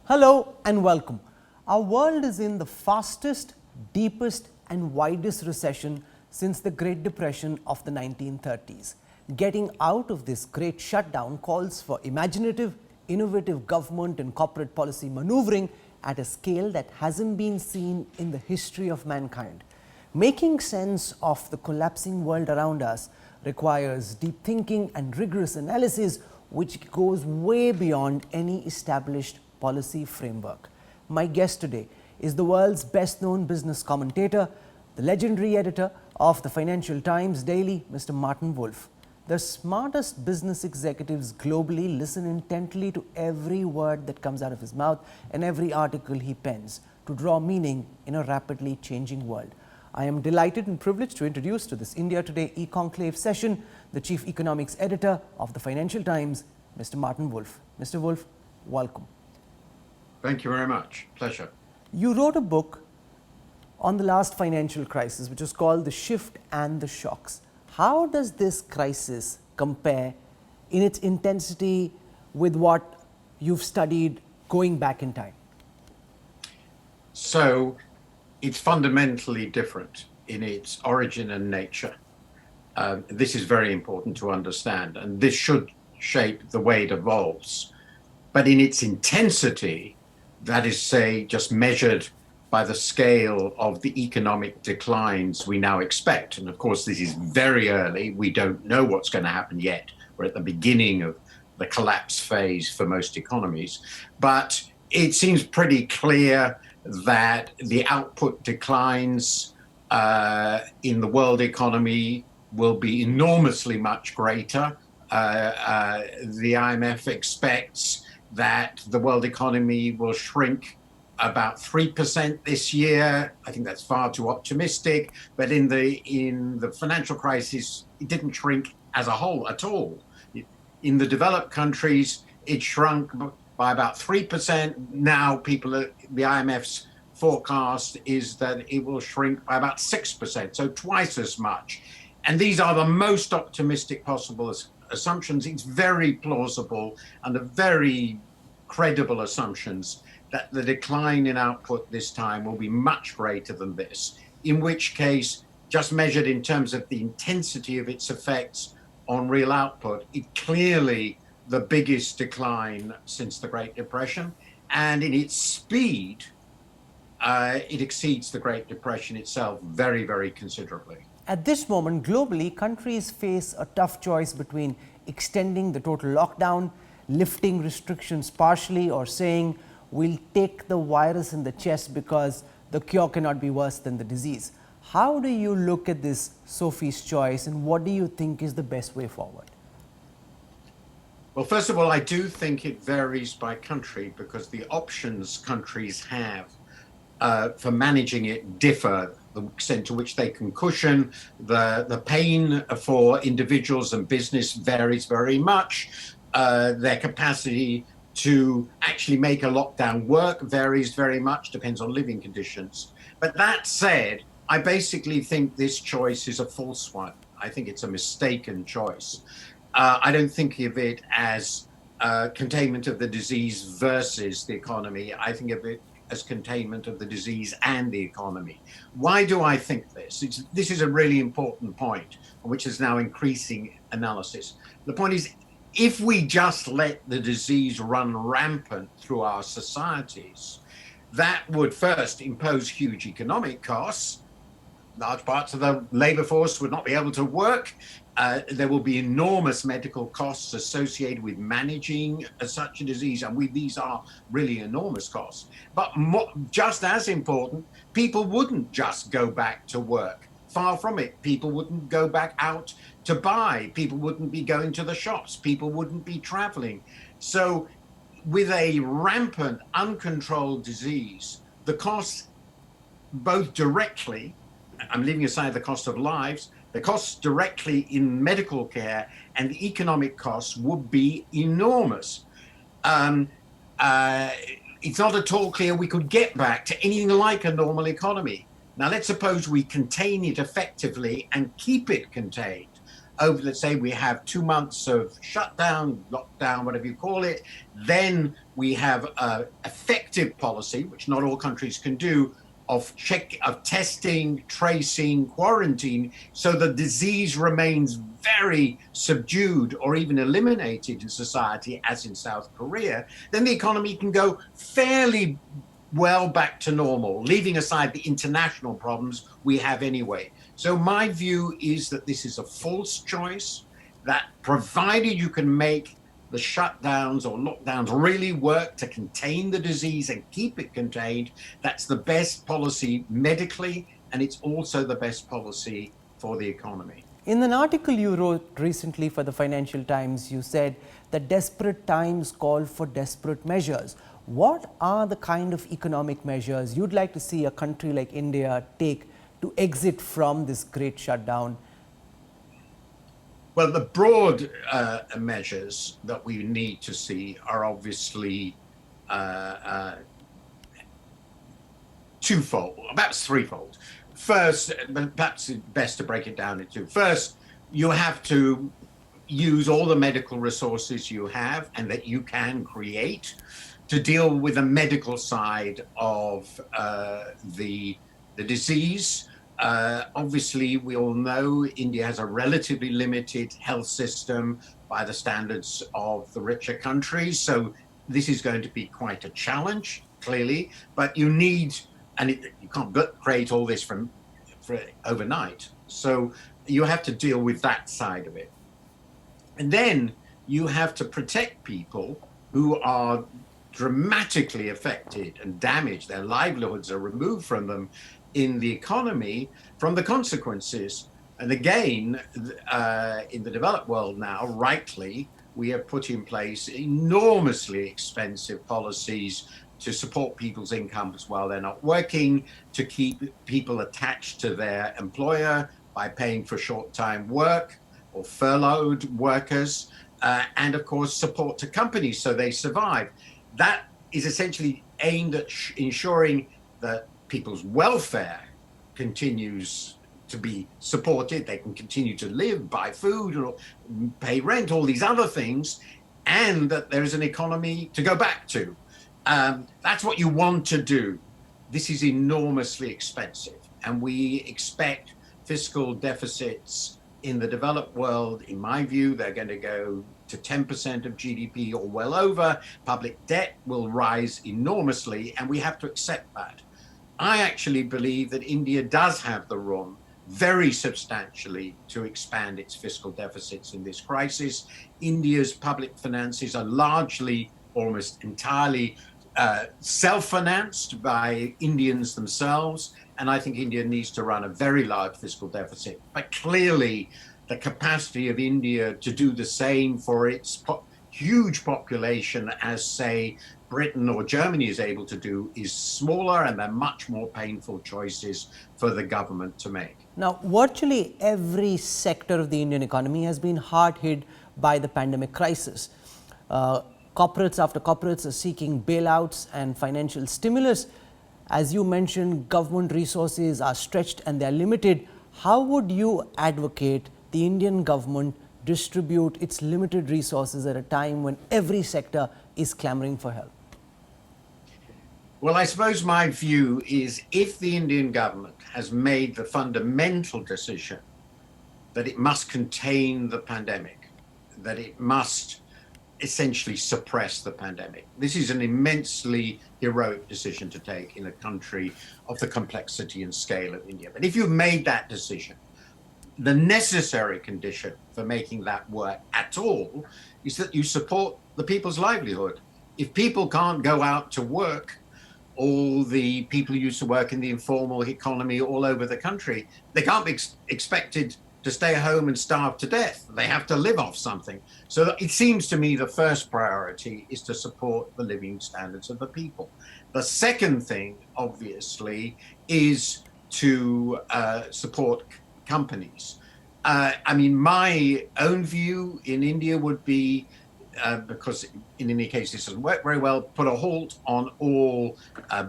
Hello and welcome. Our world is in the fastest, deepest and widest recession since the Great Depression of the 1930s. Getting out of this great shutdown calls for imaginative, innovative government and corporate policy maneuvering at a scale that hasn't been seen in the history of mankind. Making sense of the collapsing world around us requires deep thinking and rigorous analysis, which goes way beyond any established policy framework. My guest today is the world's best known business commentator, the legendary editor of the Financial Times Daily, Mr. Martin Wolf. The smartest business executives globally listen intently to every word that comes out of his mouth and every article he pens to draw meaning in a rapidly changing world. I am delighted and privileged to introduce to this India Today e-conclave session the Chief Economics Editor of the Financial Times, Mr. Martin Wolf. Mr. Wolf, welcome. Thank you very much. Pleasure. You wrote a book on the last financial crisis, which was called The Shift and the Shocks. How does this crisis compare in its intensity with what you've studied going back in time? So it's fundamentally different in its origin and nature. This is very important to understand, and this should shape the way it evolves. But in its intensity, that is, say, just measured by the scale of the economic declines we now expect. And of course, this is very early. We don't know what's going to happen yet. We're at the beginning of the collapse phase for most economies. But it seems pretty clear that the output declines in the world economy will be enormously much greater. The IMF expects that the world economy will shrink about 3% this year. I think that's far too optimistic. But in the financial crisis, it didn't shrink as a whole at all. In the developed countries, it shrunk by about 3%. Now the IMF's forecast is that it will shrink by about 6%, so twice as much. And these are the most optimistic possible assumptions. It's very plausible and a very credible assumptions that the decline in output this time will be much greater than this, in which case, just measured in terms of the intensity of its effects on real output, it clearly the biggest decline since the Great Depression. And in its speed, it exceeds the Great Depression itself very, very considerably. At this moment, globally, countries face a tough choice between extending the total lockdown, lifting restrictions partially, or saying we'll take the virus in the chest because the cure cannot be worse than the disease. How do you look at this Sophie's choice, and what do you think is the best way forward? Well, first of all, I do think it varies by country because the options countries have for managing it differ. The extent to which they can cushion the pain for individuals and business varies very much. Their capacity to actually make a lockdown work varies very much, depends on living conditions. But that said, I basically think this choice is a false one. I think it's a mistaken choice. I don't think of it as containment of the disease versus the economy. I think of it as containment of the disease and the economy. Why do I think this? This is a really important point, which is now increasing analysis. The point is, if we just let the disease run rampant through our societies, that would first impose huge economic costs. Large parts of the labor force would not be able to work. There will be enormous medical costs associated with managing such a disease, and these are really enormous costs. But just as important, people wouldn't just go back to work. Far from it. People wouldn't go back out to buy. People wouldn't be going to the shops. People wouldn't be traveling. So with a rampant, uncontrolled disease, the costs both directly, I'm leaving aside the cost of lives, the costs directly in medical care and the economic costs would be enormous. It's not at all clear we could get back to anything like a normal economy. Now, let's suppose we contain it effectively and keep it contained. over, let's say we have 2 months of shutdown, lockdown, whatever you call it, then we have effective policy, which not all countries can do, of testing, tracing, quarantine, so the disease remains very subdued or even eliminated in society, as in South Korea, then the economy can go fairly well back to normal, leaving aside the international problems we have anyway. So my view is that this is a false choice, that provided you can make the shutdowns or lockdowns really work to contain the disease and keep it contained, that's the best policy medically, and it's also the best policy for the economy. In an article you wrote recently for the Financial Times, you said that desperate times call for desperate measures. What are the kind of economic measures you'd like to see a country like India take to exit from this great shutdown? Well, the broad measures that we need to see are obviously twofold, perhaps threefold. First, but perhaps it's best to break it down into two. First, you have to use all the medical resources you have and that you can create to deal with the medical side of the disease. Obviously, we all know India has a relatively limited health system by the standards of the richer countries. So this is going to be quite a challenge, clearly, but you need, and you can't create all this for overnight. So you have to deal with that side of it. And then you have to protect people who are dramatically affected and damaged. Their livelihoods are removed from them in the economy from the consequences. And again, in the developed world now, rightly, we have put in place enormously expensive policies to support people's incomes while they're not working, to keep people attached to their employer by paying for short-time work or furloughed workers, and of course support to companies so they survive. That is essentially aimed at ensuring that people's welfare continues to be supported. They can continue to live, buy food, or pay rent, all these other things, and that there is an economy to go back to. That's what you want to do. This is enormously expensive, and we expect fiscal deficits in the developed world. In my view, they're going to go to 10% of GDP or well over. Public debt will rise enormously, and we have to accept that. I actually believe that India does have the room very substantially to expand its fiscal deficits in this crisis. India's public finances are largely, almost entirely, self-financed by Indians themselves, and I think India needs to run a very large fiscal deficit. But clearly, the capacity of India to do the same for its huge population as, say, Britain or Germany is able to do is smaller, and they're much more painful choices for the government to make. Now, virtually every sector of the Indian economy has been hard hit by the pandemic crisis. Corporates after corporates are seeking bailouts and financial stimulus. As you mentioned, government resources are stretched and they are limited. How would you advocate the Indian government distribute its limited resources at a time when every sector is clamoring for help? Well, I suppose my view is if the Indian government has made the fundamental decision that it must contain the pandemic, that it must essentially suppress the pandemic. This is an immensely heroic decision to take in a country of the complexity and scale of India. But if you've made that decision, the necessary condition for making that work at all is that you support the people's livelihood. If people can't go out to work, all the people who used to work in the informal economy all over the country, they can't be expected to stay home and starve to death. They have to live off something. So it seems to me the first priority is to support the living standards of the people. The second thing, obviously, is to support companies. I mean, my own view in India would be, because in any case this doesn't work very well, put a halt on all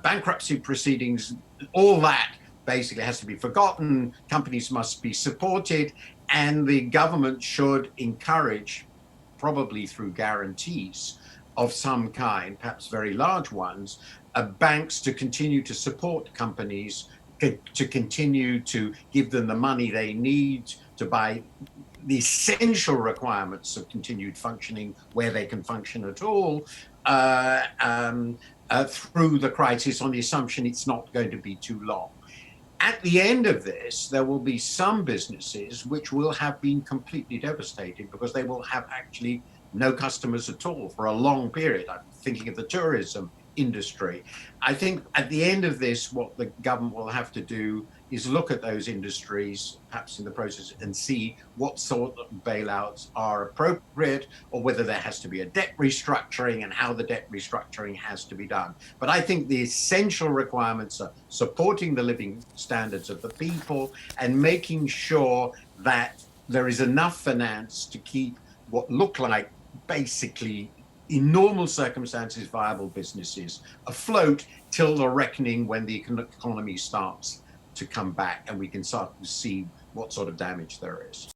bankruptcy proceedings, all that basically has to be forgotten. Companies must be supported, and the government should encourage, probably through guarantees of some kind, perhaps very large ones, banks to continue to support companies, to continue to give them the money they need to buy the essential requirements of continued functioning where they can function at all, through the crisis, on the assumption it's not going to be too long. At the end of this, there will be some businesses which will have been completely devastated because they will have actually no customers at all for a long period. I'm thinking of the tourism industry. I think at the end of this, what the government will have to do is look at those industries, perhaps in the process, and see what sort of bailouts are appropriate, or whether there has to be a debt restructuring and how the debt restructuring has to be done. But I think the essential requirements are supporting the living standards of the people and making sure that there is enough finance to keep what look like basically in normal circumstances viable businesses afloat till the reckoning, when the economy starts to come back and we can start to see what sort of damage there is.